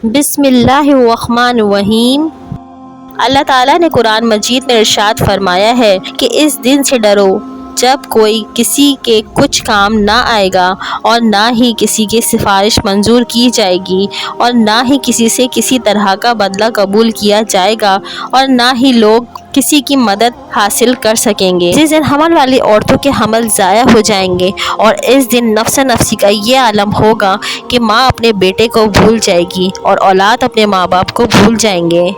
بسم اللہ الرحمن الرحیم۔ اللہ تعالیٰ نے قرآن مجید میں ارشاد فرمایا ہے کہ اس دن سے ڈرو جب کوئی کسی کے کچھ کام نہ آئے گا اور نہ ہی کسی کی سفارش منظور کی جائے گی اور نہ ہی کسی سے کسی طرح کا بدلہ قبول کیا جائے گا اور نہ ہی لوگ کسی کی مدد حاصل کر سکیں گے۔ جس دن حمل والی عورتوں کے حمل ضائع ہو جائیں گے اور اس دن نفس نفسی کا یہ عالم ہوگا کہ ماں اپنے بیٹے کو بھول جائے گی اور اولاد اپنے ماں باپ کو بھول جائیں گے،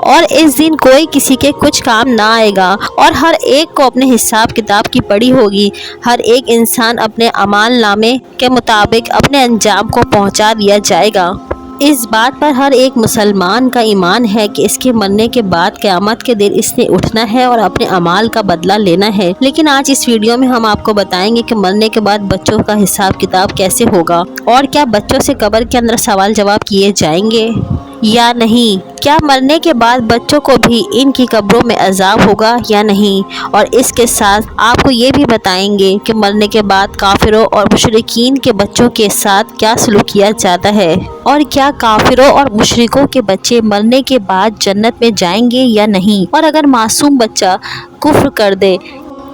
اور اس دن کوئی کسی کے کچھ کام نہ آئے گا اور ہر ایک کو اپنے حساب کتاب کی پڑی ہوگی۔ ہر ایک انسان اپنے اعمال نامے کے مطابق اپنے انجام کو پہنچا دیا جائے گا۔ اس بات پر ہر ایک مسلمان کا ایمان ہے کہ اس کے مرنے کے بعد قیامت کے دن اس نے اٹھنا ہے اور اپنے اعمال کا بدلہ لینا ہے۔ لیکن آج اس ویڈیو میں ہم آپ کو بتائیں گے کہ مرنے کے بعد بچوں کا حساب کتاب کیسے ہوگا، اور کیا بچوں سے قبر کے اندر سوال جواب کیے جائیں گے یا نہیں، کیا مرنے کے بعد بچوں کو بھی ان کی قبروں میں عذاب ہوگا یا نہیں، اور اس کے ساتھ آپ کو یہ بھی بتائیں گے کہ مرنے کے بعد کافروں اور مشرکین کے بچوں کے ساتھ کیا سلوک کیا جاتا ہے، اور کیا کافروں اور مشرکوں کے بچے مرنے کے بعد جنت میں جائیں گے یا نہیں، اور اگر معصوم بچہ کفر کر دے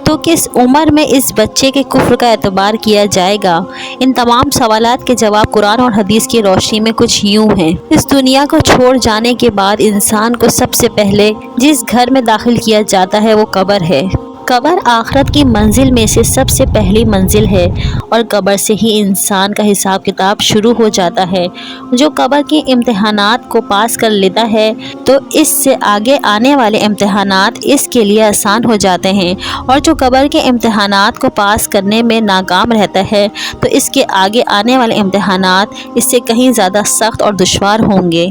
تو کس عمر میں اس بچے کے کفر کا اعتبار کیا جائے گا۔ ان تمام سوالات کے جواب قرآن اور حدیث کی روشنی میں کچھ یوں ہیں۔ اس دنیا کو چھوڑ جانے کے بعد انسان کو سب سے پہلے جس گھر میں داخل کیا جاتا ہے وہ قبر ہے۔ قبر آخرت کی منزل میں سے سب سے پہلی منزل ہے، اور قبر سے ہی انسان کا حساب کتاب شروع ہو جاتا ہے۔ جو قبر کے امتحانات کو پاس کر لیتا ہے تو اس سے آگے آنے والے امتحانات اس کے لیے آسان ہو جاتے ہیں، اور جو قبر کے امتحانات کو پاس کرنے میں ناکام رہتا ہے تو اس کے آگے آنے والے امتحانات اس سے کہیں زیادہ سخت اور دشوار ہوں گے۔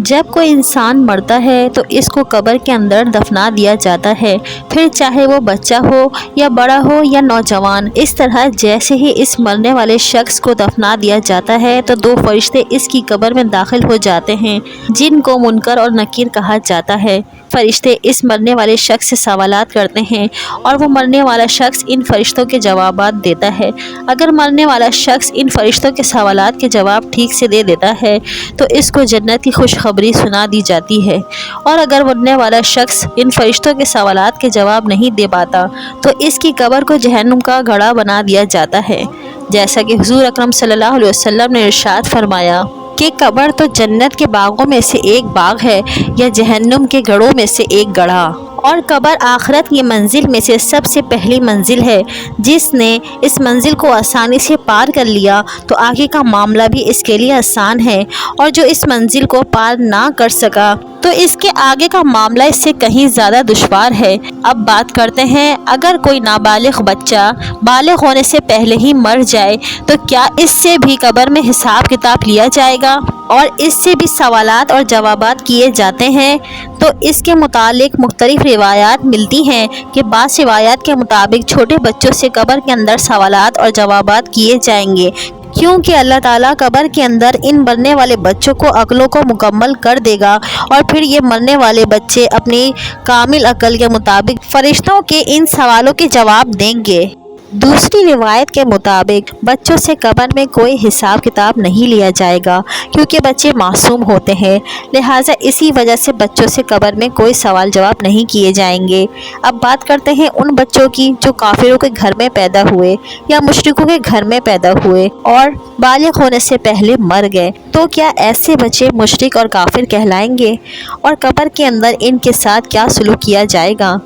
جب کوئی انسان مرتا ہے تو اس کو قبر کے اندر دفنا دیا جاتا ہے، پھر چاہے وہ بچہ ہو یا بڑا ہو یا نوجوان۔ اس طرح جیسے ہی اس مرنے والے شخص کو دفنا دیا جاتا ہے تو دو فرشتے اس کی قبر میں داخل ہو جاتے ہیں جن کو منکر اور نکیر کہا جاتا ہے۔ فرشتے اس مرنے والے شخص سے سوالات کرتے ہیں اور وہ مرنے والا شخص ان فرشتوں کے جوابات دیتا ہے۔ اگر مرنے والا شخص ان فرشتوں کے سوالات کے جواب ٹھیک سے دے دیتا ہے تو اس کو جنت کی خوشخبری سنا دی جاتی ہے، اور اگر مرنے والا شخص ان فرشتوں کے سوالات کے جواب نہیں دے پاتا تو اس کی قبر کو جہنم کا گڑھا بنا دیا جاتا ہے، جیسا کہ حضور اکرم صلی اللہ علیہ وسلم نے ارشاد فرمایا کہ قبر تو جنت کے باغوں میں سے ایک باغ ہے یا جہنم کے گڑھوں میں سے ایک گڑھا، اور قبر آخرت کی منزل میں سے سب سے پہلی منزل ہے۔ جس نے اس منزل کو آسانی سے پار کر لیا تو آگے کا معاملہ بھی اس کے لیے آسان ہے، اور جو اس منزل کو پار نہ کر سکا تو اس کے آگے کا معاملہ اس سے کہیں زیادہ دشوار ہے۔ اب بات کرتے ہیں، اگر کوئی نابالغ بچہ بالغ ہونے سے پہلے ہی مر جائے تو کیا اس سے بھی قبر میں حساب کتاب لیا جائے گا اور اس سے بھی سوالات اور جوابات کیے جاتے ہیں؟ تو اس کے متعلق مختلف روایات ملتی ہیں کہ بعض روایات کے مطابق چھوٹے بچوں سے قبر کے اندر سوالات اور جوابات کیے جائیں گے، کیونکہ اللہ تعالیٰ قبر کے اندر ان مرنے والے بچوں کو عقلوں کو مکمل کر دے گا، اور پھر یہ مرنے والے بچے اپنی کامل عقل کے مطابق فرشتوں کے ان سوالوں کے جواب دیں گے۔ دوسری روایت کے مطابق بچوں سے قبر میں کوئی حساب کتاب نہیں لیا جائے گا، کیونکہ بچے معصوم ہوتے ہیں، لہٰذا اسی وجہ سے بچوں سے قبر میں کوئی سوال جواب نہیں کیے جائیں گے۔ اب بات کرتے ہیں ان بچوں کی جو کافروں کے گھر میں پیدا ہوئے یا مشرکوں کے گھر میں پیدا ہوئے اور بالغ ہونے سے پہلے مر گئے، تو کیا ایسے بچے مشرک اور کافر کہلائیں گے، اور قبر کے اندر ان کے ساتھ کیا سلوک کیا جائے گا؟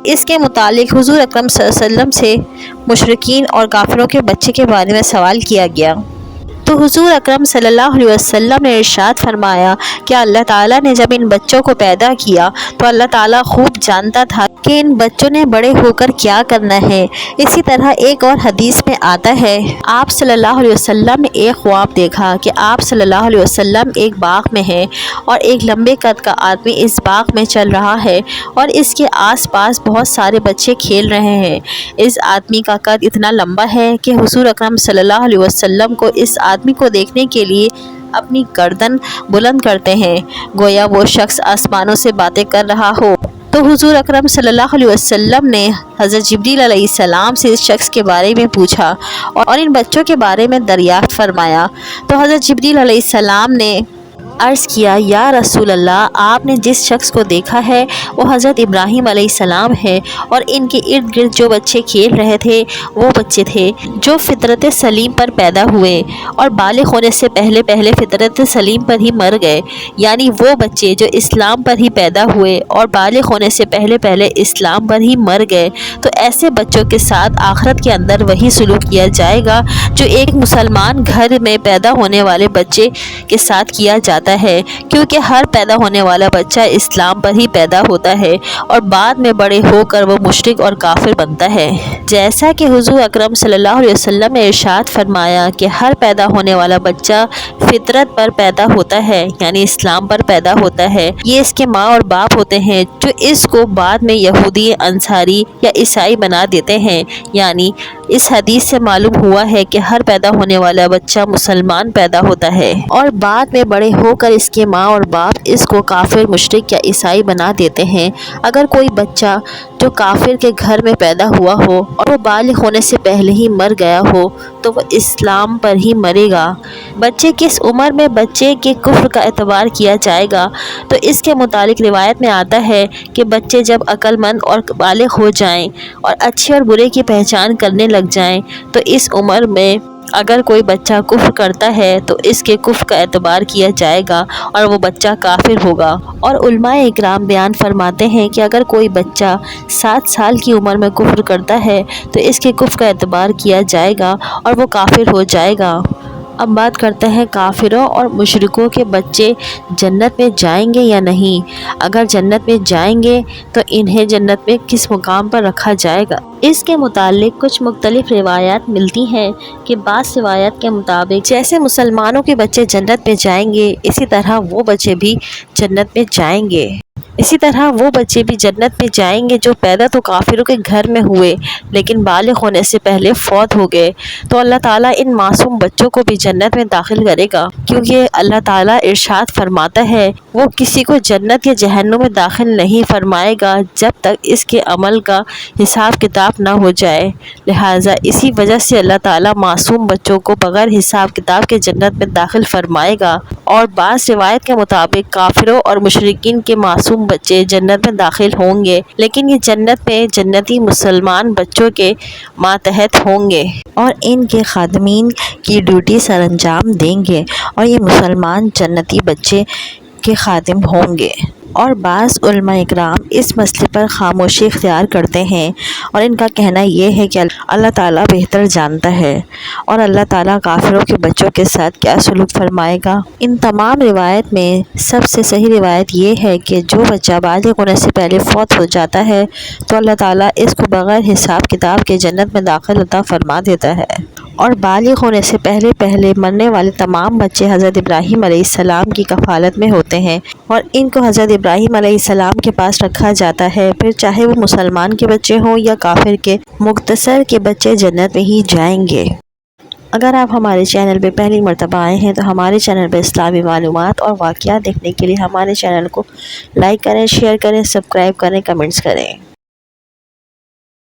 اس کے متعلق حضور اکرم صلی اللہ علیہ وسلم سے مشرکین اور کافروں کے بچے کے بارے میں سوال کیا گیا تو حضور اکرم صلی اللہ علیہ وسلم نے ارشاد فرمایا کہ اللہ تعالیٰ نے جب ان بچوں کو پیدا کیا تو اللہ تعالیٰ خوب جانتا تھا کہ ان بچوں نے بڑے ہو کر کیا کرنا ہے۔ اسی طرح ایک اور حدیث میں آتا ہے، آپ صلی اللہ علیہ وسلم نے ایک خواب دیکھا کہ آپ صلی اللہ علیہ وسلم ایک باغ میں ہیں اور ایک لمبے قد کا آدمی اس باغ میں چل رہا ہے اور اس کے آس پاس بہت سارے بچے کھیل رہے ہیں۔ اس آدمی کا قد اتنا لمبا ہے کہ حضور اکرم صلی اللہ علیہ وسلم کو اس آدمی کو دیکھنے کے لیے اپنی گردن بلند کرتے ہیں، گویا وہ شخص آسمانوں سے باتیں کر رہا ہو۔ تو حضور اکرم صلی اللہ علیہ وسلم نے حضرت جبریل علیہ السلام سے اس شخص کے بارے میں پوچھا اور ان بچوں کے بارے میں دریافت فرمایا۔ تو حضرت جبریل علیہ السلام نے عرض کیا یا رسول اللہ، آپ نے جس شخص کو دیکھا ہے وہ حضرت ابراہیم علیہ السلام ہے، اور ان کے ارد گرد جو بچے کھیل رہے تھے وہ بچے تھے جو فطرت سلیم پر پیدا ہوئے اور بالغ ہونے سے پہلے پہلے فطرت سلیم پر ہی مر گئے، یعنی وہ بچے جو اسلام پر ہی پیدا ہوئے اور بالغ ہونے سے پہلے پہلے اسلام پر ہی مر گئے، تو ایسے بچوں کے ساتھ آخرت کے اندر وہی سلوک کیا جائے گا جو ایک مسلمان گھر میں پیدا ہونے والے بچے کے ساتھ کیا جاتا ہے، کیونکہ ہر پیدا ہونے والا بچہ اسلام پر ہی پیدا ہوتا ہے اور بعد میں بڑے ہو کر وہ مشرک اور کافر بنتا ہے۔ جیسا کہ حضور اکرم صلی اللہ علیہ وسلم نے ارشاد فرمایا کہ ہر پیدا ہونے والا بچہ فطرت پر پیدا ہوتا ہے، یعنی اسلام پر پیدا ہوتا ہے، یہ اس کے ماں اور باپ ہوتے ہیں جو اس کو بعد میں یہودی، انصاری یا عیسائی بنا دیتے ہیں، یعنی اس حدیث سے معلوم ہوا ہے کہ ہر پیدا ہونے والا بچہ مسلمان پیدا ہوتا ہے اور بعد میں بڑے ہو کر اس کے ماں اور باپ اس کو کافر، مشرک یا عیسائی بنا دیتے ہیں۔ اگر کوئی بچہ جو کافر کے گھر میں پیدا ہوا ہو اور وہ بالغ ہونے سے پہلے ہی مر گیا ہو تو وہ اسلام پر ہی مرے گا۔ بچے کس عمر میں بچے کے کفر کا اعتبار کیا جائے گا، تو اس کے متعلق روایت میں آتا ہے کہ بچے جب عقل مند اور بالغ ہو جائیں اور اچھے اور برے کی پہچان کرنے لگ جائیں تو اس عمر میں اگر کوئی بچہ کفر کرتا ہے تو اس کے کفر کا اعتبار کیا جائے گا اور وہ بچہ کافر ہوگا۔ اور علماء اکرام بیان فرماتے ہیں کہ اگر کوئی بچہ 7 سال کی عمر میں کفر کرتا ہے تو اس کے کفر کا اعتبار کیا جائے گا اور وہ کافر ہو جائے گا۔ اب بات کرتے ہیں کافروں اور مشرکوں کے بچے جنت میں جائیں گے یا نہیں۔ اگر جنت میں جائیں گے تو انہیں جنت میں کس مقام پر رکھا جائے گا، اس کے متعلق کچھ مختلف روایات ملتی ہیں کہ بعض روایات کے مطابق جیسے مسلمانوں کے بچے جنت میں جائیں گے اسی طرح وہ بچے بھی جنت میں جائیں گے۔ اسی طرح وہ بچے بھی جنت میں جائیں گے جو پیدا تو کافروں کے گھر میں ہوئے لیکن بالغ ہونے سے پہلے فوت ہو گئے، تو اللہ تعالیٰ ان معصوم بچوں کو بھی جنت میں داخل کرے گا، کیونکہ اللہ تعالیٰ ارشاد فرماتا ہے وہ کسی کو جنت یا جہنم میں داخل نہیں فرمائے گا جب تک اس کے عمل کا حساب کتاب نہ ہو جائے۔ لہٰذا اسی وجہ سے اللہ تعالیٰ معصوم بچوں کو بغیر حساب کتاب کے جنت میں داخل فرمائے گا، اور بعض روایت کے مطابق کافروں اور مشرکین کے معصوم بچے جنت میں داخل ہوں گے، لیکن یہ جنت میں جنتی مسلمان بچوں کے ماتحت ہوں گے اور ان کے خادمین کی ڈیوٹی سر انجام دیں گے، اور یہ مسلمان جنتی بچے کے خادم ہوں گے۔ اور بعض علماء اکرام اس مسئلے پر خاموشی اختیار کرتے ہیں اور ان کا کہنا یہ ہے کہ اللہ تعالیٰ بہتر جانتا ہے اور اللہ تعالیٰ کافروں کے بچوں کے ساتھ کیا سلوک فرمائے گا۔ ان تمام روایت میں سب سے صحیح روایت یہ ہے کہ جو بچہ بالغ ہونے سے پہلے فوت ہو جاتا ہے تو اللہ تعالیٰ اس کو بغیر حساب کتاب کے جنت میں داخل عطا فرما دیتا ہے، اور بالغ ہونے سے پہلے پہلے مرنے والے تمام بچے حضرت ابراہیم علیہ السلام کی کفالت میں ہوتے ہیں اور ان کو حضرت ابراہیم علیہ السلام کے پاس رکھا جاتا ہے، پھر چاہے وہ مسلمان کے بچے ہوں یا کافر کے، مختصر کے بچے جنت میں ہی جائیں گے۔ اگر آپ ہمارے چینل پہ پہلی مرتبہ آئے ہیں تو ہمارے چینل پہ اسلامی معلومات اور واقعات دیکھنے کے لیے ہمارے چینل کو لائک کریں، شیئر کریں، سبسکرائب کریں، کمنٹس کریں۔